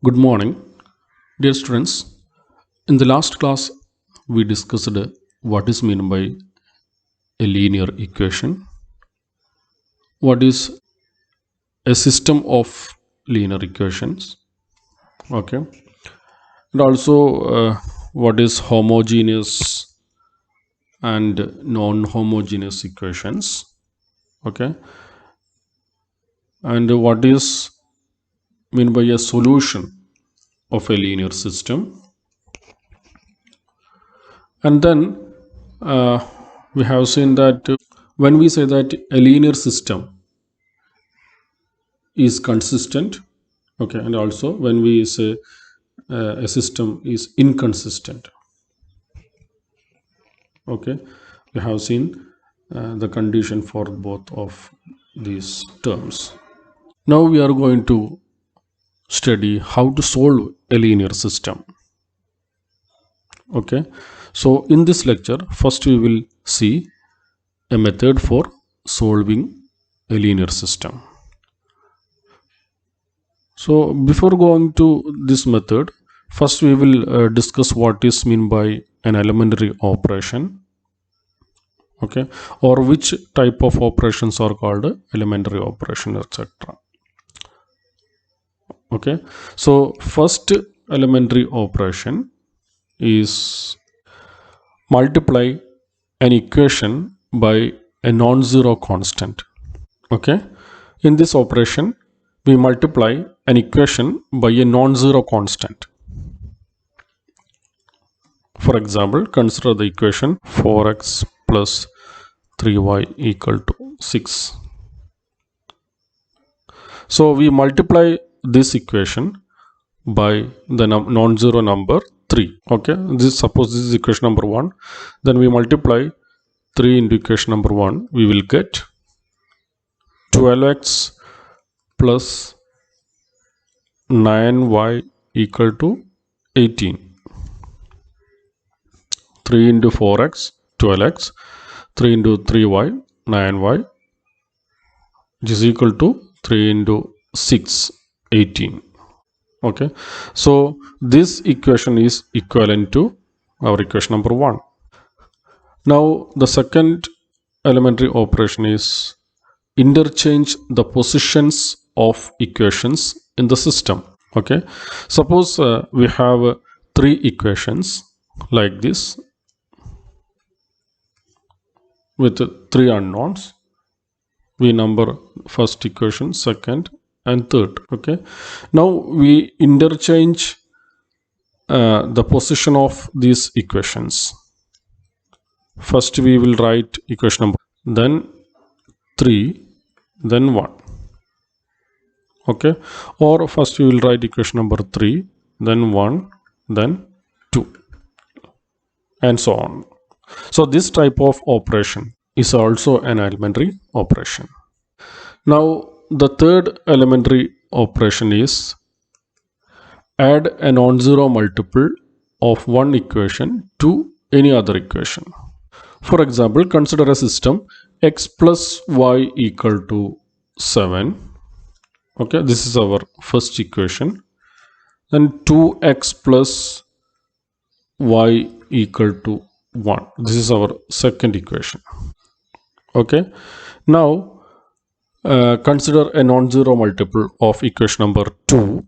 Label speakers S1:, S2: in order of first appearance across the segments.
S1: Good morning, dear students. In the last class, we discussed what is meant by a linear equation, what is a system of linear equations, okay, and also what is homogeneous and non-homogeneous equations, okay, and what is meant by a solution of a linear system, and then we have seen that when we say that a linear system is consistent, okay, and also when we say a system is inconsistent, okay, we have seen the condition for both of these terms. Now we are going to study how to solve a linear system, okay. So in this lecture, first we will see a method for solving a linear system. So before going to this method, first we will discuss what is meant by an elementary operation, okay, or which type of operations are called elementary operation, etc. Okay, so first elementary operation is multiply an equation by a non-zero constant, okay. In this operation, we multiply an equation by a non-zero constant. For example, consider the equation 4x plus 3y equal to 6. So we multiply this equation by the non-zero number 3. Okay, suppose this is equation number 1. Then we multiply 3 into equation number 1. We will get 12x plus 9y equal to 18. 3 into 4x 12x, 3 into 3y 9y, which is equal to 3 into 6 18. Okay, so this equation is equivalent to our equation number 1. Now the second elementary operation is interchange the positions of equations in the system. Okay, suppose we have 3 equations like this with 3 unknowns. We number first equation, second and third. Okay, now we interchange the position of these equations. First we will write equation number, then 3, then 1. Okay, or first we will write equation number 3, then 1, then 2, and so on. So this type of operation is also an elementary operation. Now the third elementary operation is add a non-zero multiple of one equation to any other equation. For example, consider a system x plus y equal to 7. Okay, this is our first equation. Then 2x plus y equal to 1. This is our second equation. Okay, now consider a non-zero multiple of equation number 2.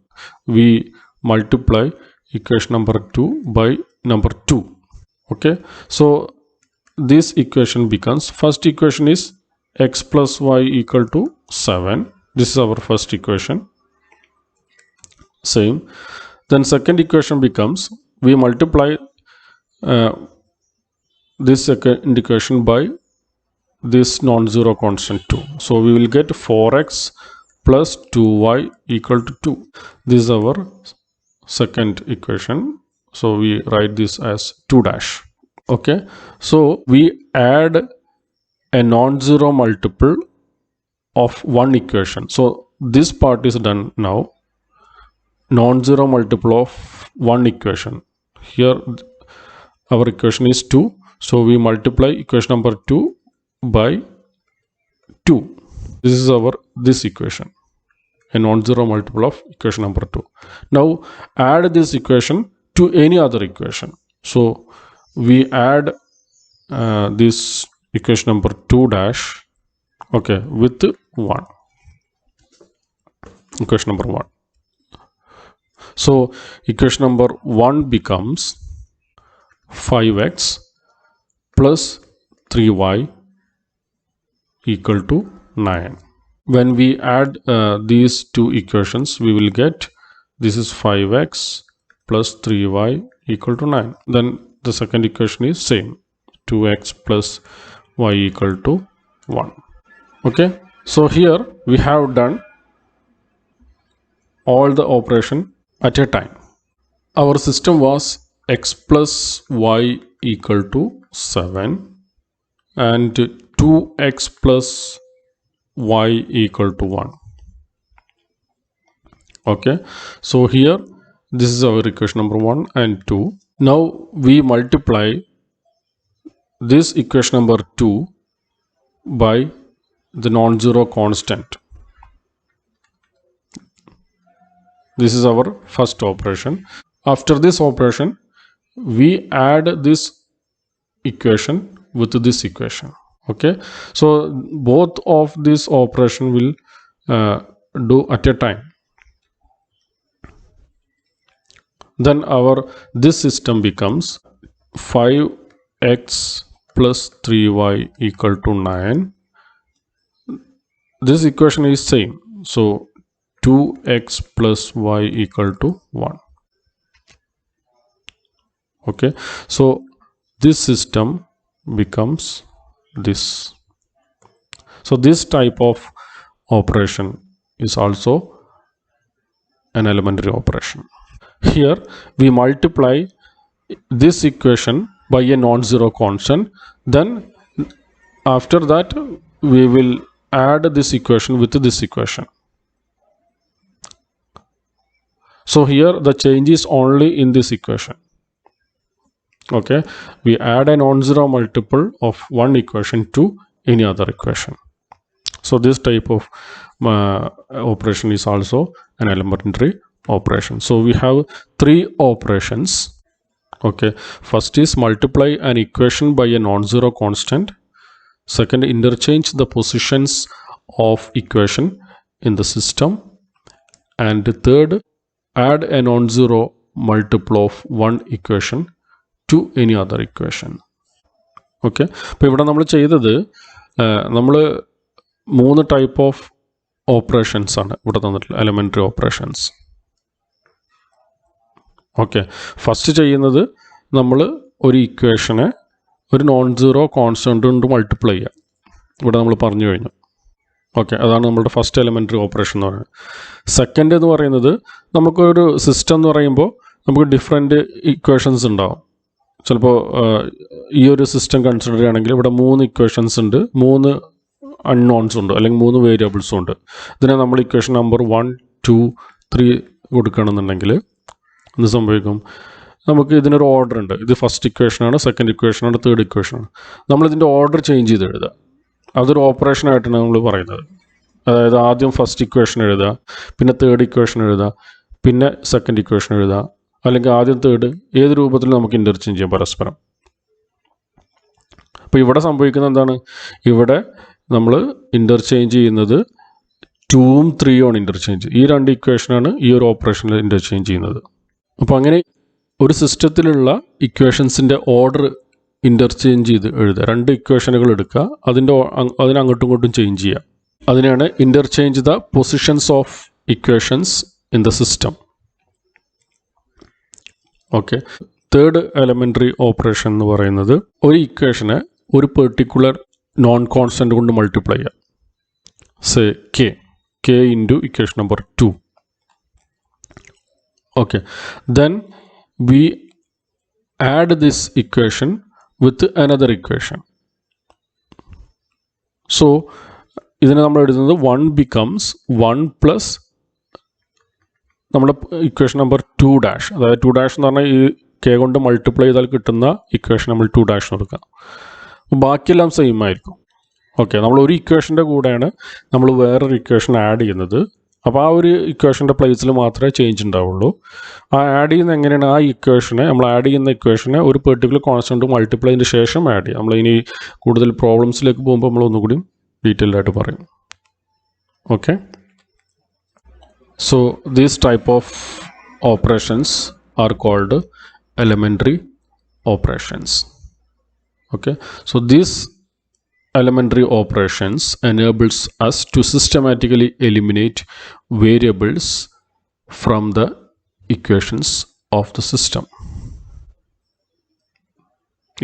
S1: We multiply equation number 2 by number 2. Okay, so this equation becomes, first equation is x plus y equal to 7. This is our first equation. Same. Then second equation becomes, we multiply this second equation by this non-zero constant 2. So we will get 4x plus 2y equal to 2. This is our second equation. So we write this as 2 dash. Okay, so we add a non-zero multiple of one equation. So this part is done now. Non-zero multiple of one equation. Here our equation is 2. So we multiply equation number 2 by 2. This is our this equation. a non-zero multiple of equation number 2. Now add this equation to any other equation. So we add this equation number 2 dash, okay, with 1, equation number 1. So equation number 1 becomes 5x plus 3y equal to 9. When we add these two equations, we will get this is 5x plus 3y equal to 9. Then the second equation is same, 2x plus y equal to 1. Okay, so here we have done all the operation at a time. Our system was x plus y equal to 7 and 2x plus y equal to 1. Okay, so here this is our equation number 1 and 2. Now we multiply this equation number 2 by the non-zero constant. This is our first operation. After this operation, we add this equation with this equation. Okay, so both of this operation will do at a time. Then this system becomes 5x plus 3y equal to 9. This equation is same, so 2x plus y equal to 1. Okay, so this system becomes this. So this type of operation is also an elementary operation. Here we multiply this equation by a non-zero constant. Then after that we will add this equation with this equation. So here the change is only in this equation. Okay, we add a non-zero multiple of one equation to any other equation. So this type of operation is also an elementary operation. So we have 3 operations. Okay, first is multiply an equation by a non-zero constant. Second, interchange the positions of equation in the system. And third, add a non-zero multiple of one equation to any other equation. Okay, അപ്പോൾ ഇവിടെ നമ്മൾ ചെയ്തത് നമ്മൾ 3 type of operations ആണ് ഇവിടെ തന്നിട്ടുള്ളത്, elementary operations. Okay, first ചെയ്യുന്നത് നമ്മൾ ഒരു ഇക്വേഷനെ ഒരു നോൺ-സീറോ കോൺസ്റ്റൻ്റ് കൊണ്ട് മൾട്ടിപ്ലൈ ചെയ്യുക. ഇവിടെ നമ്മൾ പറഞ്ഞു കഴിഞ്ഞു. ഓക്കെ, അതാണ് നമ്മുടെ ഫസ്റ്റ് എലമെൻ്ററി ഓപ്പറേഷൻ എന്ന് പറയുന്നത്. സെക്കൻഡ് എന്ന് പറയുന്നത് നമുക്കൊരു സിസ്റ്റം എന്ന് പറയുമ്പോൾ നമുക്ക് ഡിഫറെൻറ്റ് ഇക്വേഷൻസ് ഉണ്ടാവും. ചിലപ്പോൾ ഈ ഒരു സിസ്റ്റം കൺസിഡർ ചെയ്യുകയാണെങ്കിൽ ഇവിടെ 3 ഇക്വേഷൻസ് ഉണ്ട്, 3 അൺനോൺസ് ഉണ്ട്, അല്ലെങ്കിൽ 3 വേരിയബിൾസും ഉണ്ട്. ഇതിനെ നമ്മൾ ഇക്വേഷൻ നമ്പർ 1, 2, 3 കൊടുക്കുകയാണെന്നുണ്ടെങ്കിൽ എന്ത് സംഭവിക്കും? നമുക്ക് ഇതിനൊരു ഓർഡർ ഉണ്ട്. ഇത് ഫസ്റ്റ് ഇക്വേഷനാണ്, സെക്കൻഡ് ഇക്വേഷനാണ്, തേർഡ് ഇക്വേഷനാണ്. നമ്മളിതിൻ്റെ ഓർഡർ ചേഞ്ച് ചെയ്ത് എഴുതുക. അതൊരു ഓപ്പറേഷനായിട്ടാണ് നമ്മൾ പറയുന്നത്. അതായത് ആദ്യം ഫസ്റ്റ് ഇക്വേഷൻ എഴുതുക, പിന്നെ തേർഡ് ഇക്വേഷൻ എഴുതുക, പിന്നെ സെക്കൻഡ് ഇക്വേഷൻ എഴുതുക, അല്ലെങ്കിൽ ആദ്യം തേർഡ്, ഏത് രൂപത്തിൽ നമുക്ക് ഇൻ്റർചേഞ്ച് ചെയ്യാം പരസ്പരം. അപ്പോൾ ഇവിടെ സംഭവിക്കുന്നത് എന്താണ്? ഇവിടെ നമ്മൾ ഇൻ്റർചേഞ്ച് ചെയ്യുന്നത് 2ഉം 3ഉമാണ് ഇൻ്റർചേഞ്ച്. ഈ 2 ഇക്വേഷനാണ് ഈ ഒരു ഓപ്പറേഷനിൽ ഇൻ്റർചേഞ്ച് ചെയ്യുന്നത്. അപ്പോൾ അങ്ങനെ ഒരു സിസ്റ്റത്തിലുള്ള ഇക്വേഷൻസിൻ്റെ ഓർഡർ ഇൻ്റർചേഞ്ച് ചെയ്ത് എഴുതുക. 2 ഇക്വേഷനുകൾ എടുക്കുക, അതിനെ അങ്ങോട്ടും ഇങ്ങോട്ടും ചേഞ്ച് ചെയ്യുക. അതിനെയാണ് interchange the positions of equations in the system. Okay, third elementary operation എന്ന് പറയുന്നത് ഒരു ഇക്വേഷനെ ഒരു പെർട്ടിക്കുലർ നോൺ കോൺസ്റ്റൻ്റ് കൊണ്ട് മൾട്ടിപ്ലൈ ചെയ്യുക. Say K into equation number 2. Okay, then we add this equation with another equation. So ഇതിനെ നമ്മൾ എഴുതുന്നത് 1 becomes 1 plus നമ്മുടെ ഇക്വേഷൻ നമ്പർ 2 ഡാഷ്, അതായത് 2 ഡാഷ് എന്ന് പറഞ്ഞാൽ ഈ കെ കൊണ്ട് മൾട്ടിപ്ലൈ ചെയ്താൽ കിട്ടുന്ന ഇക്വേഷൻ നമ്മൾ 2 ഡാഷ് കൊടുക്കുക. ബാക്കിയെല്ലാം സെയിം ആയിരിക്കും. ഓക്കെ, നമ്മൾ ഒരു ഇക്വേഷൻ്റെ കൂടെയാണ് നമ്മൾ വേറൊരു ഇക്വേഷൻ ആഡ് ചെയ്യുന്നത്. അപ്പോൾ ആ ഒരു ഇക്വേഷൻ്റെ പ്ലേസിൽ മാത്രമേ ചേഞ്ച് ഉണ്ടാവുള്ളൂ. ആ ആഡ് ചെയ്യുന്ന എങ്ങനെയാണ്, ആ ഇക്വേഷനെ നമ്മൾ ആഡ് ചെയ്യുന്ന ഇക്വേഷനെ ഒരു പെർട്ടിക്കുലർ കോൺസ്റ്റൻറ്റ് മൾട്ടിപ്ലൈന് ശേഷം ആഡ് ചെയ്യും. നമ്മൾ ഇനി കൂടുതൽ പ്രോബ്ലംസിലേക്ക് പോകുമ്പോൾ നമ്മൾ ഒന്നുകൂടി ഡീറ്റെയിൽഡ് ആയിട്ട് പറയും. Okay, so these type of operations are called elementary operations. Okay, so these elementary operations enables us to systematically eliminate variables from the equations of the system.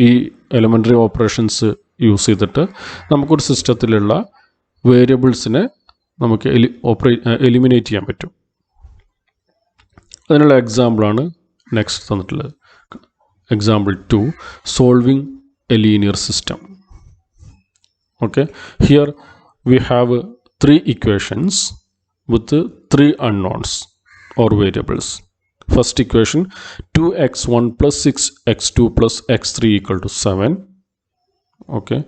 S1: ഈ എലമെൻ്ററി ഓപ്പറേഷൻസ് യൂസ് ചെയ്തിട്ട് നമുക്കൊരു സിസ്റ്റത്തിലുള്ള വേരിയബിൾസിനെ നമുക്ക് eliminate ചെയ്യാൻ പറ്റും. അതിനുള്ള എക്സാമ്പിളാണ് next തന്നിട്ടുള്ളത്. Example 2, solving a linear system. Okay, here we have 3 equations with 3 unknowns or variables. First equation, 2x1 plus 6x2 plus x3 equal to 7. Okay,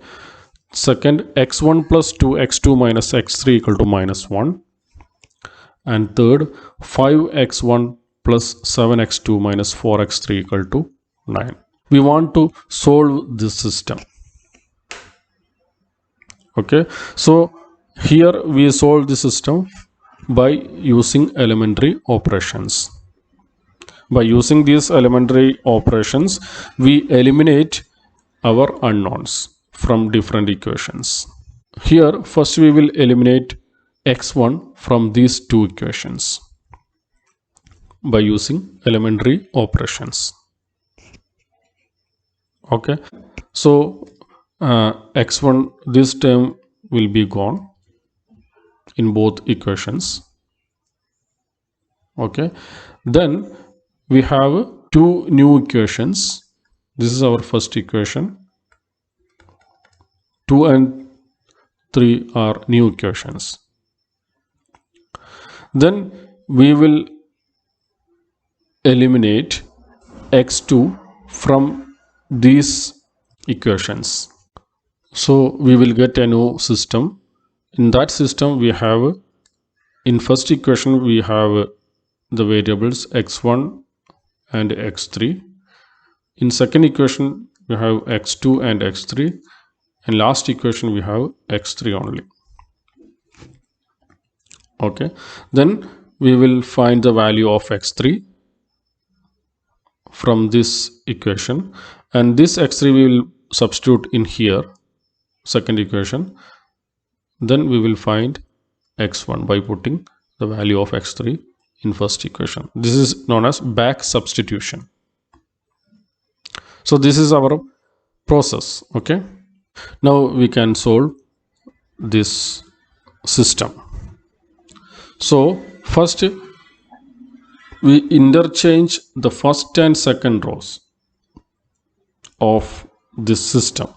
S1: second, x1 plus 2x2 minus x3 equal to minus 1. And third, 5x1 plus 7x2 minus 4x3 equal to 9. We want to solve this system. Okay, so here we solve the system by using elementary operations. By using these elementary operations, we eliminate our unknowns from different equations. Here first we will eliminate x1 from these 2 equations by using elementary operations. Okay, so x1, this term will be gone in both equations. Okay, then we have 2 new equations. This is our first equation. 2 and 3 are new equations. Then we will eliminate x2 from these equations. So we will get a new system. In that system we have, in first equation we have the variables x1 and x3. In second equation we have x2 and x3, and last equation we have x3 only. Okay, then we will find the value of x3 from this equation, and this x3 we will substitute in here, second equation. Then we will find x1 by putting the value of x3 in first equation. This is known as back substitution. So this is our process. Okay, now we can solve this system. So first we interchange the first and second rows of this system.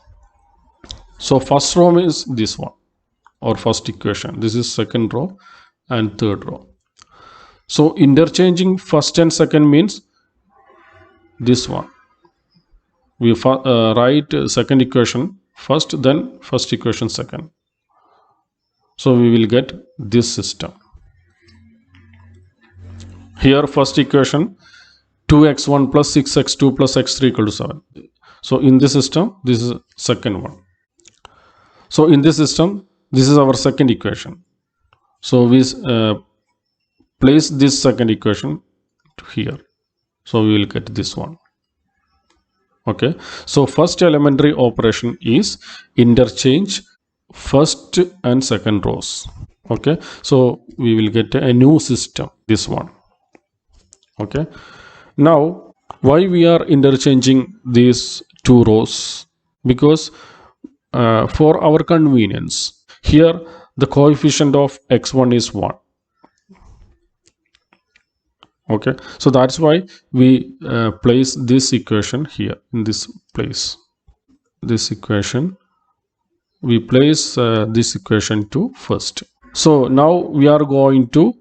S1: So first row is this one, or first equation. This is second row and third row. So interchanging first and second means this one. We write second equation first, then first equation second. So we will get this system. Here first equation, 2x1 plus 6x2 plus x3 equal to 7. So in this system, this is second one. So in this system, this is our second equation. So we place this second equation here. So we will get this one. Okay, so first elementary operation is interchange first and second rows. Okay, so we will get a new system, this one. Okay, now why we are interchanging these 2 rows? Because for our convenience, here the coefficient of x1 is 1. Okay, so that's why we place this equation here in this place. This equation, we place this equation to first. So now we are going to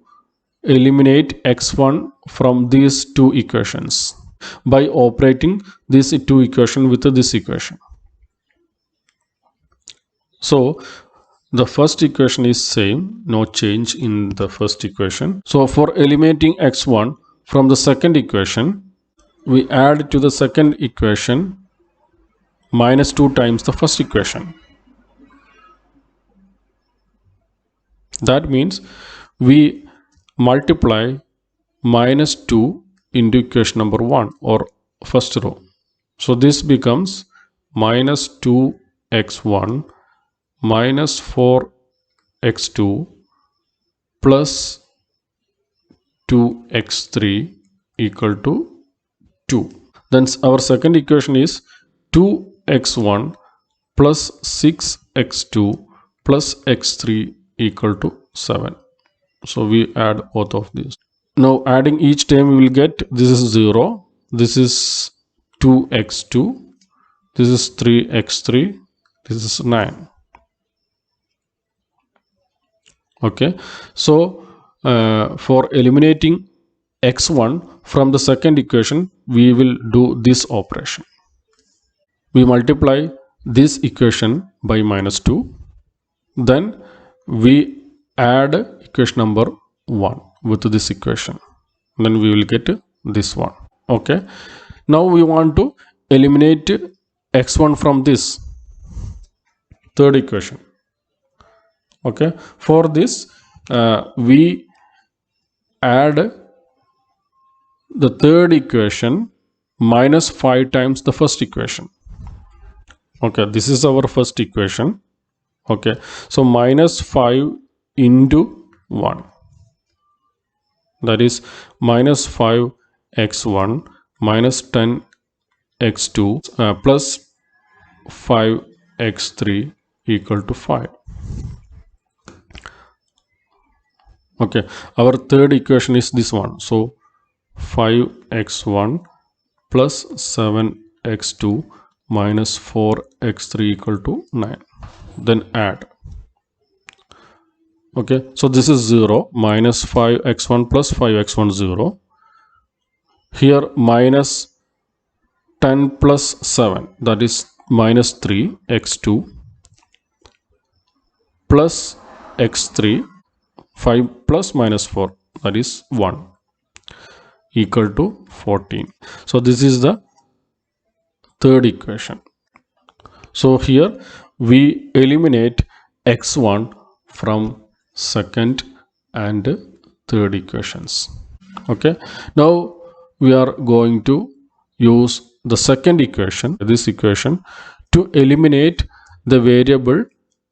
S1: eliminate x1 from these 2 equations by operating this 2 equation with this equation. So The first equation is same, no change in the first equation. So for eliminating x1 from the second equation, we add to the second equation minus 2 times the first equation. That means we multiply minus 2 into equation number 1 or first row. So this becomes minus 2x1 minus 4x2 plus 2x3 equal to 2. Then our second equation is 2x1 plus 6x2 plus x3 equal to 7. So we add both of these. Now adding each term we will get, this is 0, this is 2x2, this is 3x3, this is 9. Okay, so for eliminating x1 from the second equation, we will do this operation. We multiply this equation by minus 2, then we add equation number 1 with this equation, then we will get this one. Okay, now we want to eliminate x1 from this third equation. Okay, for this we add the third equation minus 5 times the first equation. Okay, this is our first equation. Okay, so minus 5 into 1, that is minus 5x1 minus 10x2 plus 5x3 equal to 5. Okay, our third equation is this one. So 5x1 plus 7x2 minus 4x3 equal to 9. Then add. Okay, so this is 0, minus 5x1 plus 5x1 0. Here minus 10 plus 7, that is minus 3x2 plus x3, 5 plus minus 4, that is 1 equal to 14. So this is the third equation. So here we eliminate x1 from second and third equations. Okay, now we are going to use the second equation, this equation, to eliminate the variable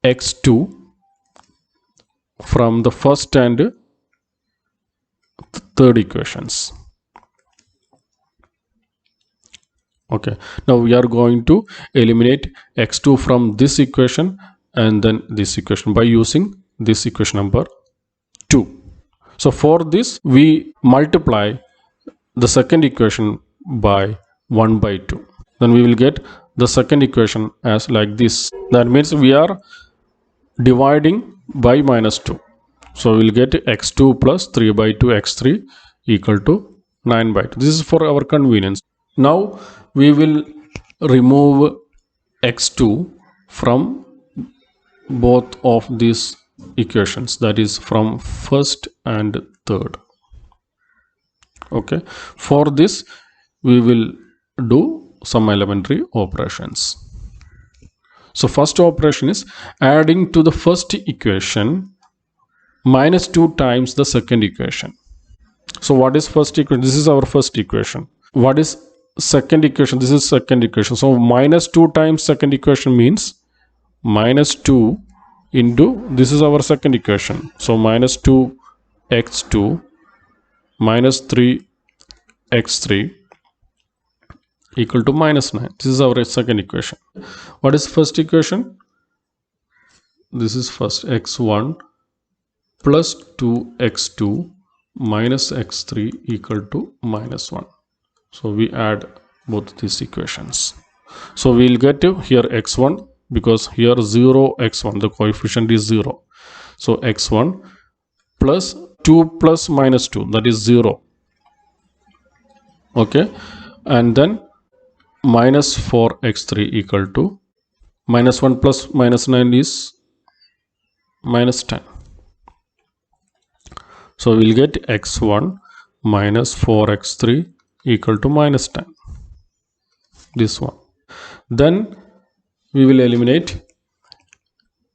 S1: x2 from the first and third equations. Okay, now we are going to eliminate x2 from this equation and then this equation by using this equation number 2. So for this we multiply the second equation by 1 by 2. Then we will get the second equation as like this. That means we are dividing by minus 2. So we will get x2 plus 3 by 2 x3 equal to 9 by 2. This is for our convenience. Now we will remove x2 from both of these equations, that is from first and third. Okay, for this we will do some elementary operations. So first operation is adding to the first equation minus 2 times the second equation. So what is first equation? This is our first equation. What is second equation? This is second equation. So minus 2 times second equation means minus 2 into, this is our second equation. So minus 2x2 minus 3x3 equal to minus 9. This is our second equation. What is first equation? This is first, x1 plus 2x2 minus x3 equal to minus 1. So we add both these equations. So we will get here x1, because here 0 x1, the coefficient is 0. So x1 plus 2 plus minus 2, that is 0. Okay, and then minus 4x3 equal to minus 1 plus minus 9 is minus 10. So we'll get x1 minus 4x3 equal to minus 10. This one. Then we will eliminate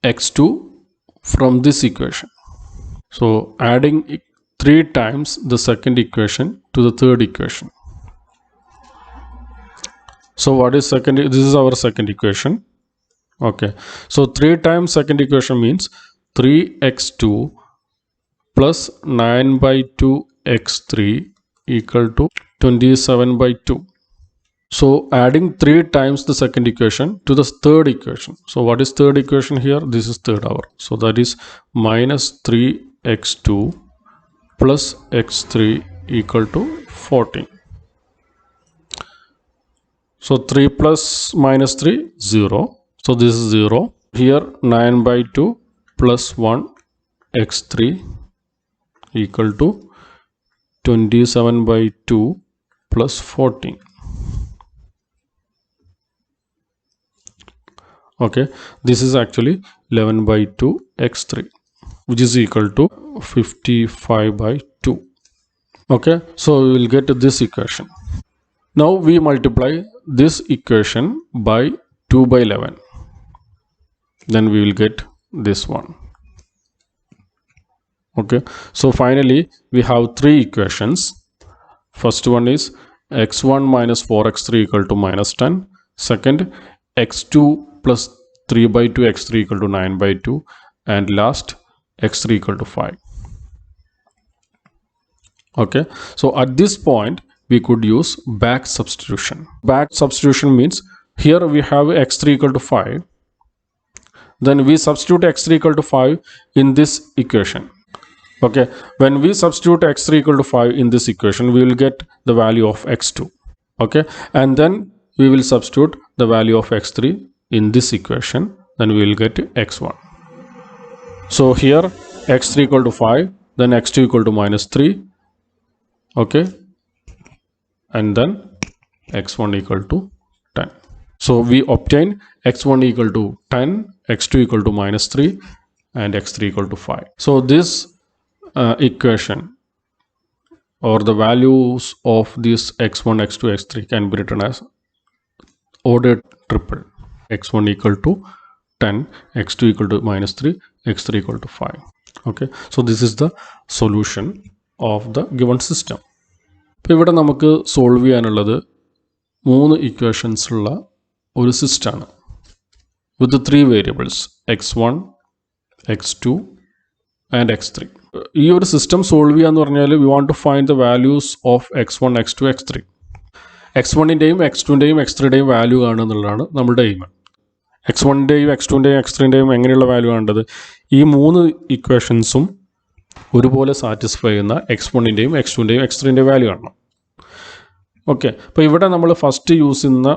S1: x2 from this equation. So adding 3 times the second equation to the third equation. So what is second? This is our second equation. Okay. So 3 times second equation means 3x2 plus 9 by 2 x3 equal to 27 by 2. So adding 3 times the second equation to the third equation. So what is third equation here? This is third hour. So that is minus 3x2 plus x3 equal to 14. So 3 plus minus 3, 0. So this is 0. Here 9 by 2 plus 1 x3 equal to 27 by 2 plus 14. Okay, this is actually 11 by 2 x3, which is equal to 55 by 2. Okay, so we will get this equation. Now we multiply this equation by 2 by 11. Then we will get this one. Okay, so finally we have 3 equations. First one is x1 minus 4x3 equal to minus 10. Second, x2 plus 3 by 2 x3 equal to 9 by 2. And last, x3 equal to 5. Okay, so at this point we could use back substitution. Back substitution means here we have x3 equal to 5. Then we substitute x3 equal to 5 in this equation. Okay, when we substitute x3 equal to 5 in this equation, we will get the value of x2. Okay, and then we will substitute the value of x3 in this equation, then we will get x1. So here x3 equal to 5, then x2 equal to minus 3. Okay, and then x1 equal to 10. So we obtain x1 equal to 10, x2 equal to minus 3, and x3 equal to 5. So this equation or the values of this x1, x2, x3 can be written as ordered triple. x1 equal to 10, x2 equal to minus 3, x3 equal to 5. Okay, so this is the solution of the given system. ഇപ്പോൾ ഇവിടെ നമുക്ക് solve ചെയ്യാനുള്ളത് 3 equations ഉള്ള ഒരു സിസ്റ്റമാണ് വിത്ത് 3 variables x1, x2 and x3. ഈ ഒരു system solve ചെയ്യാന്ന് പറഞ്ഞാൽ we want to find the values of x1, x2, x3. x1ൻ്റെയും x2ൻ്റെയും x3യുടെയും വാല്യൂ കാണുക എന്നുള്ളതാണ് നമ്മുടെ എയിം. x1ൻ്റെയും x2ൻ്റെയും x3ൻ്റെയും എങ്ങനെയുള്ള വാല്യൂ കാണേണ്ടത്? ഈ 3 ഇക്വേഷൻസും ഒരുപോലെ സാറ്റിസ്ഫൈ ചെയ്യുന്ന x1ൻ്റെയും x2ൻ്റെയും x3ൻ്റെയും വാല്യൂ കാണണം. ഓക്കെ, അപ്പോൾ ഇവിടെ നമ്മൾ ഫസ്റ്റ് യൂസ് ചെയ്യുന്ന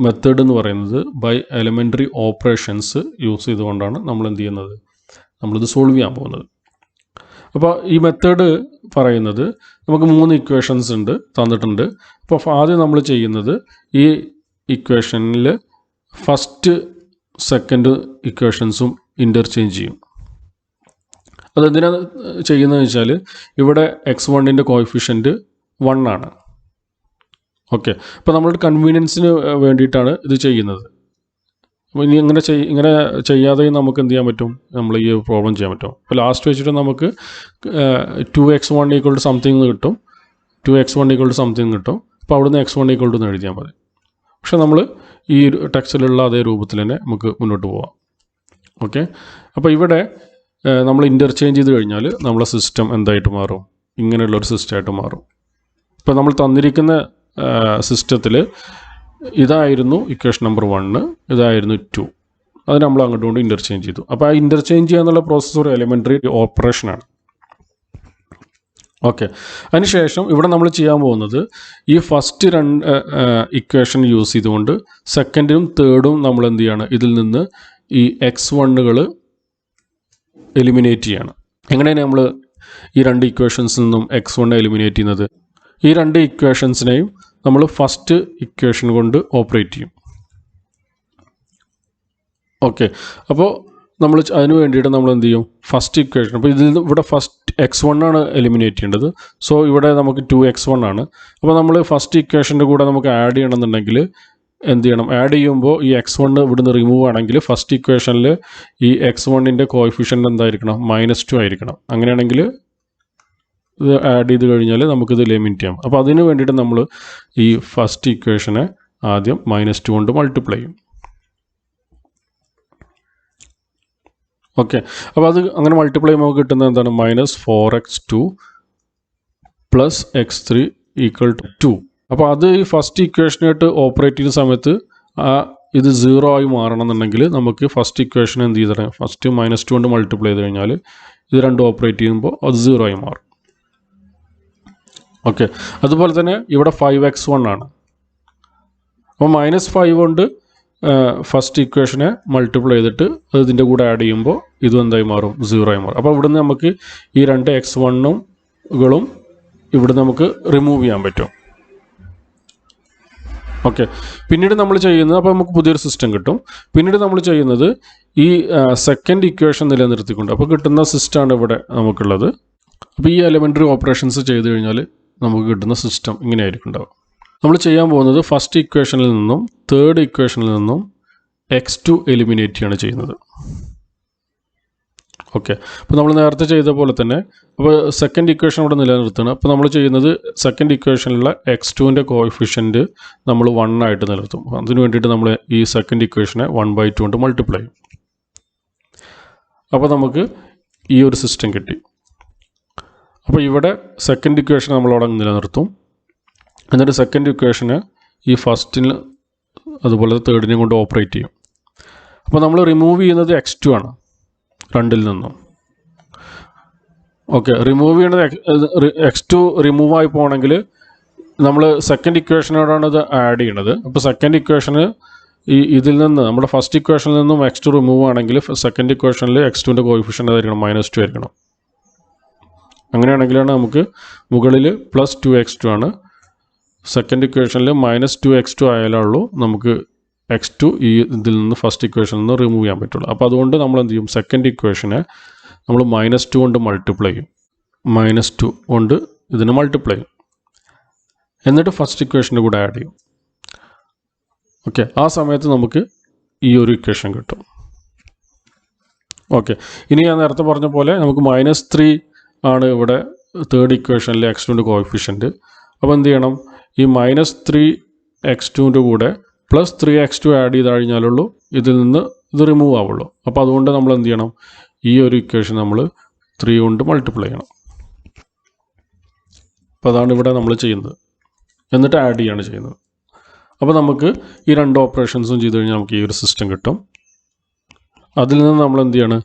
S1: മെത്തേഡ് എന്ന് പറയുന്നത് ബൈ എലിമെൻ്ററി ഓപ്പറേഷൻസ് യൂസ് ചെയ്തുകൊണ്ടാണ് നമ്മൾ എന്ത് ചെയ്യുന്നത്, നമ്മളിത് സോൾവ് ചെയ്യാൻ പോകുന്നത്. അപ്പോൾ ഈ മെത്തേഡ് പറയുന്നത് നമുക്ക് 3 ഇക്വേഷൻസ് ഉണ്ട് തന്നിട്ടുണ്ട്. അപ്പോൾ ആദ്യം നമ്മൾ ചെയ്യുന്നത് ഈ ഇക്വേഷനിൽ ഫസ്റ്റ് സെക്കൻഡ് ഇക്വേഷൻസും ഇൻ്റർചേഞ്ച് ചെയ്യും. അതെന്തിനാണ് ചെയ്യുന്നതെന്ന് വെച്ചാൽ ഇവിടെ x1ൻ്റെ കോഎഫിഷ്യൻറ്റ് 1 ആണ്. ഓക്കെ, അപ്പോൾ നമ്മളുടെ കൺവീനിയൻസിന് വേണ്ടിയിട്ടാണ് ഇത് ചെയ്യുന്നത്. അപ്പോൾ ഇനി ഇങ്ങനെ ചെയ്യാതെ നമുക്ക് എന്ത് ചെയ്യാൻ പറ്റും, നമ്മൾ ഈ പ്രോബ്ലം ചെയ്യാൻ പറ്റും. അപ്പോൾ ലാസ്റ്റ് വെച്ചിട്ട് നമുക്ക് 2x1 ഈക്വൾ ടു സംതിങ് കിട്ടും, 2x1 ഈക്വൾ ടു സംതിങ് കിട്ടും. അപ്പോൾ അവിടുന്ന് x1 ഈക്വൾ ടു എന്ന് എഴുതിയാൽ മതി. പക്ഷെ നമ്മൾ ഈ ടെക്സ്റ്റിലുള്ള അതേ രൂപത്തിൽ തന്നെ നമുക്ക് മുന്നോട്ട് പോവാം. ഓക്കെ, അപ്പോൾ ഇവിടെ നമ്മൾ ഇൻ്റർചേഞ്ച് ചെയ്ത് കഴിഞ്ഞാൽ നമ്മളെ സിസ്റ്റം എന്തായിട്ട് മാറും, ഇങ്ങനെയുള്ളൊരു സിസ്റ്റമായിട്ട് മാറും. ഇപ്പോൾ നമ്മൾ തന്നിരിക്കുന്ന സിസ്റ്റത്തിൽ ഇതായിരുന്നു ഇക്വേഷൻ നമ്പർ 1, ഇതായിരുന്നു 2. അത് നമ്മൾ അങ്ങോട്ടും കൊണ്ട് ഇൻ്റർചേഞ്ച് ചെയ്തു. അപ്പോൾ ആ ഇൻ്റർചേഞ്ച് ചെയ്യുക എന്നുള്ള പ്രോസസ്സ് ഒരു എലിമെൻ്ററി ഓപ്പറേഷനാണ്. ഓക്കെ, അതിനുശേഷം ഇവിടെ നമ്മൾ ചെയ്യാൻ പോകുന്നത് ഈ ഫസ്റ്റ് 2 ഇക്വേഷൻ യൂസ് ചെയ്തുകൊണ്ട് സെക്കൻഡും തേർഡും നമ്മൾ എന്ത് ചെയ്യാണ്, ഇതിൽ നിന്ന് ഈ x1കൾ എലിമിനേറ്റ് ചെയ്യണം. എങ്ങനെയാണ് നമ്മൾ ഈ 2 ഇക്വേഷൻസിൽ നിന്നും x1 എലിമിനേറ്റ് ചെയ്യുന്നത്? ഈ 2 ഇക്വേഷൻസിനെയും നമ്മൾ ഫസ്റ്റ് ഇക്വേഷൻ കൊണ്ട് ഓപ്പറേറ്റ് ചെയ്യും. ഓക്കെ, അപ്പോൾ നമ്മൾ അതിന് വേണ്ടിയിട്ട് നമ്മൾ എന്ത് ചെയ്യും, ഫസ്റ്റ് ഇക്വേഷൻ, അപ്പോൾ ഇതിൽ ഇവിടെ ഫസ്റ്റ് x1 ആണ് എലിമിനേറ്റ് ചെയ്യേണ്ടത്. സോ ഇവിടെ നമുക്ക് 2x1 ആണ്. അപ്പോൾ നമ്മൾ ഫസ്റ്റ് ഇക്വേഷൻ്റെ കൂടെ നമുക്ക് ആഡ് ചെയ്യണമെന്നുണ്ടെങ്കിൽ എന്ത് ചെയ്യണം, ആഡ് ചെയ്യുമ്പോൾ ഈ x1 ഇവിടുന്ന് റിമൂവ് ആണെങ്കിൽ ഫസ്റ്റ് ഇക്വേഷനിൽ ഈ x1ൻ്റെ കോഎഫിഷ്യൻ്റ് എന്തായിരിക്കണം, -2 ആയിരിക്കണം. അങ്ങനെയാണെങ്കിൽ ഇത് ആഡ് ചെയ്ത് കഴിഞ്ഞാൽ നമുക്കിത് എലിമിനേറ്റ് ചെയ്യാം. അപ്പോൾ അതിന് വേണ്ടിയിട്ട് നമ്മൾ ഈ ഫസ്റ്റ് ഇക്വേഷനെ ആദ്യം -2 കൊണ്ട് മൾട്ടിപ്ലൈ ചെയ്യും. ഓക്കെ, അപ്പോൾ അത് അങ്ങനെ മൾട്ടിപ്ലൈ ചെയ്യുമ്പോൾ നമുക്ക് കിട്ടുന്നത് എന്താണ്, -4x2 + x3 = 2. അപ്പോൾ അത് ഈ ഫസ്റ്റ് ഇക്വേഷനായിട്ട് ഓപ്പറേറ്റ് ചെയ്യുന്ന സമയത്ത് ഇത് 0 ആയി മാറണമെന്നുണ്ടെങ്കിൽ നമുക്ക് ഫസ്റ്റ് ഇക്വേഷൻ എന്ത് ചെയ്തിട്ട് ഫസ്റ്റ് -2 കൊണ്ട് മൾട്ടിപ്ലൈ ചെയ്ത് കഴിഞ്ഞാൽ ഇത് രണ്ടും ഓപ്പറേറ്റ് ചെയ്യുമ്പോൾ അത് 0 ആയി മാറും. ഓക്കെ, അതുപോലെ തന്നെ ഇവിടെ 5x1 ആണ്. അപ്പോൾ -5 കൊണ്ട് ഫസ്റ്റ് ഇക്വേഷനെ മൾട്ടിപ്ലൈ ചെയ്തിട്ട് അത് ഇതിൻ്റെ കൂടെ ആഡ് ചെയ്യുമ്പോൾ ഇതും എന്തായി മാറും, 0 ആയി മാറും. അപ്പോൾ ഇവിടുന്ന് നമുക്ക് ഈ രണ്ട് x1കളും ഇവിടെ നമുക്ക് റിമൂവ് ചെയ്യാൻ പറ്റും. ഓക്കെ, പിന്നീട് നമ്മൾ ചെയ്യുന്നത്, അപ്പോൾ നമുക്ക് പുതിയൊരു സിസ്റ്റം കിട്ടും. പിന്നീട് നമ്മൾ ചെയ്യുന്നത് ഈ സെക്കൻഡ് ഇക്വേഷൻ നിലനിർത്തിക്കൊണ്ട്, അപ്പോൾ കിട്ടുന്ന സിസ്റ്റമാണ് ഇവിടെ നമുക്കുള്ളത്. അപ്പോൾ ഈ എലിമെൻ്ററി ഓപ്പറേഷൻസ് ചെയ്ത് കഴിഞ്ഞാൽ നമുക്ക് കിട്ടുന്ന സിസ്റ്റം ഇങ്ങനെയായിരിക്കും ഉണ്ടാവുക. നമ്മൾ ചെയ്യാൻ പോകുന്നത് ഫസ്റ്റ് ഇക്വേഷനിൽ നിന്നും തേർഡ് ഇക്വേഷനിൽ നിന്നും x2 എലിമിനേറ്റ് ചെയ്യാണ് ചെയ്യുന്നത്. ഓക്കെ, അപ്പോൾ നമ്മൾ നേരത്തെ ചെയ്ത പോലെ തന്നെ അപ്പോൾ സെക്കൻഡ് ഇക്വേഷൻ ഇവിടെ നിലനിർത്തുകയാണ്. അപ്പോൾ നമ്മൾ ചെയ്യുന്നത് സെക്കൻഡ് ഇക്വേഷനിലുള്ള x2ൻ്റെ കോഎഫിഷ്യൻറ്റ് നമ്മൾ 1 ആയിട്ട് നിലനിർത്തും. അതിന് വേണ്ടിയിട്ട് നമ്മൾ ഈ സെക്കൻഡ് ഇക്വേഷനെ 1/2 കൊണ്ട് മൾട്ടിപ്ലൈ ചെയ്യും. അപ്പോൾ നമുക്ക് ഈ ഒരു സിസ്റ്റം കിട്ടി. അപ്പോൾ ഇവിടെ സെക്കൻഡ് ഇക്വേഷൻ നമ്മളവിടെ നിലനിർത്തും. എന്നിട്ട് സെക്കൻഡ് ഇക്വേഷന് ഈ ഫസ്റ്റിന് അതുപോലെ തേർഡിനെയും കൊണ്ട് ഓപ്പറേറ്റ് ചെയ്യും. അപ്പോൾ നമ്മൾ റിമൂവ് ചെയ്യുന്നത് x2 ആണ് രണ്ടിൽ നിന്നും. ഓക്കെ, റിമൂവ് ചെയ്യണത് x2 റിമൂവ് ആയി പോകണമെങ്കിൽ നമ്മൾ സെക്കൻഡ് ഇക്വേഷനോടാണ് ഇത് ആഡ് ചെയ്യണത്. അപ്പോൾ സെക്കൻഡ് ഇക്വേഷന് ഇതിൽ നിന്ന് നമ്മുടെ ഫസ്റ്റ് ഇക്വേഷനിൽ നിന്നും x2 റിമൂവ് ആണെങ്കിൽ സെക്കൻഡ് ഇക്വേഷനിൽ x2ൻ്റെ കോഎഫിഷ്യൻ്റ് ആയിരിക്കണം -2 ആയിരിക്കണം. അങ്ങനെയാണെങ്കിലാണ് നമുക്ക് മുകളിൽ +2x2 ആണ്, സെക്കൻഡ് ഇക്വേഷനിൽ -2x2 ആയാലുള്ളൂ നമുക്ക് x2 ഈ ഇതിൽ നിന്ന് ഫസ്റ്റ് ഇക്വേഷനിൽ നിന്ന് റിമൂവ് ചെയ്യാൻ പറ്റുള്ളൂ. അപ്പോൾ അതുകൊണ്ട് നമ്മൾ എന്ത് ചെയ്യും, സെക്കൻഡ് ഇക്വേഷനെ നമ്മൾ -2 കൊണ്ട് മൾട്ടിപ്ലൈ ചെയ്യും. -2 കൊണ്ട് ഇതിന് മൾട്ടിപ്ലൈ ചെയ്യും. എന്നിട്ട് ഫസ്റ്റ് ഇക്വേഷൻ്റെ കൂടെ ആഡ് ചെയ്യും. ഓക്കെ, ആ സമയത്ത് നമുക്ക് ഈ ഒരു ഇക്വേഷൻ കിട്ടും. ഓക്കെ, ഇനി ഞാൻ നേരത്തെ പറഞ്ഞ പോലെ നമുക്ക് -3 ആണ് ഇവിടെ തേർഡ് ഇക്വേഷനിലെ x2ൻ്റെ കോഎഫിഷ്യൻറ്റ്. അപ്പോൾ എന്ത് ചെയ്യണം, ഈ -3x2ൻ്റെ കൂടെ +3x2 ആഡ് ചെയ്ത് കഴിഞ്ഞാലുള്ളൂ ഇതിൽ നിന്ന് ഇത് റിമൂവ് ആവുള്ളൂ. അപ്പോൾ അതുകൊണ്ട് നമ്മൾ എന്ത് ചെയ്യണം, ഈ ഒരു ഇക്വേഷൻ നമ്മൾ 3 കൊണ്ട് മൾട്ടിപ്ലൈ ചെയ്യണം. അപ്പോൾ അതാണ് ഇവിടെ നമ്മൾ ചെയ്യുന്നത്. എന്നിട്ട് ആഡ് ചെയ്യാണ് ചെയ്യുന്നത്. അപ്പോൾ നമുക്ക് ഈ രണ്ട് ഓപ്പറേഷൻസും ചെയ്ത് കഴിഞ്ഞാൽ നമുക്ക് ഈ ഒരു സിസ്റ്റം കിട്ടും. അതിൽ നിന്ന് നമ്മൾ എന്ത് ചെയ്യാണ്,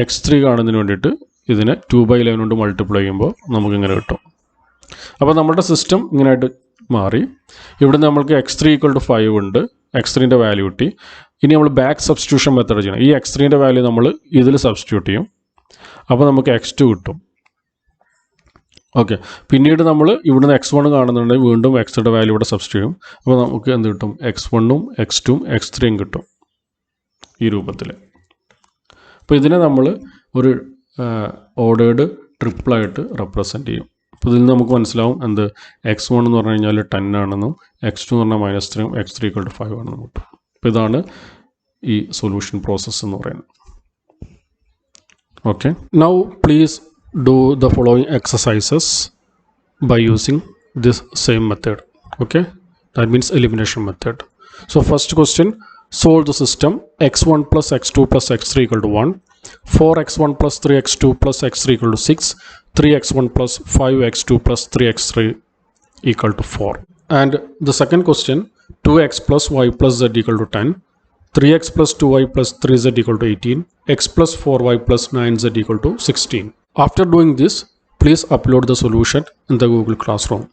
S1: x3 കാണുന്നതിന് വേണ്ടിയിട്ട് ഇതിനെ 2/11 കൊണ്ട് മൾട്ടിപ്ലൈ ചെയ്യുമ്പോൾ നമുക്കിങ്ങനെ കിട്ടും. അപ്പോൾ നമ്മുടെ സിസ്റ്റം ഇങ്ങനെയായിട്ട് മാറി. ഇവിടെ നമ്മൾക്ക് x3 = 5 ഉണ്ട്, x3ൻ്റെ വാല്യൂ കിട്ടി. ഇനി നമ്മൾ ബാക്ക് സബ്സ്റ്റിറ്റ്യൂഷൻ മെത്തേഡ് ചെയ്യണം. ഈ x3ൻ്റെ വാല്യൂ നമ്മൾ ഇതിൽ സബ്സ്റ്റിറ്റ്യൂട്ട് ചെയ്യും. അപ്പോൾ നമുക്ക് x2 കിട്ടും. ഓക്കെ, പിന്നീട് നമ്മൾ ഇവിടുന്ന് x1 കാണുന്നുണ്ടെങ്കിൽ വീണ്ടും x3യുടെ വാല്യൂ ഇവിടെ സബ്സ്റ്റിറ്റ്യൂട്ട് ചെയ്യും. അപ്പോൾ നമുക്ക് എന്ത് കിട്ടും, x1ഉം x2ഉം x3യും കിട്ടും ഈ രൂപത്തിൽ. അപ്പോൾ ഇതിനെ നമ്മൾ ഒരു ഓർഡേർഡ് ട്രിപ്പിളായിട്ട് റെപ്രസെൻറ്റ് ചെയ്യും. അപ്പോൾ ഇതിൽ നിന്ന് നമുക്ക് മനസ്സിലാവും എന്ത്, x1 എന്ന് പറഞ്ഞു കഴിഞ്ഞാൽ 10 ആണെന്നും x2 എന്ന് പറഞ്ഞാൽ -3ഉം x3 = 5 ആണെന്നും കിട്ടും. അപ്പോൾ ഇതാണ് ഈ സൊല്യൂഷൻ പ്രോസസ്സ് എന്ന് പറയുന്നത്. Okay, now please do the following exercises by using this same method. Okay, that means elimination method. So first question, solve the system x1 + x2 + x3 = 1, 4x1 + 3x2 + x3 = 6, 3x1 + 5x2 + 3x3 = 4. And the second question, 2x + y + z = 10, 3x + 2y + 3z = 18, x + 4y + 9z = 16. After doing this, please upload the solution in the Google Classroom.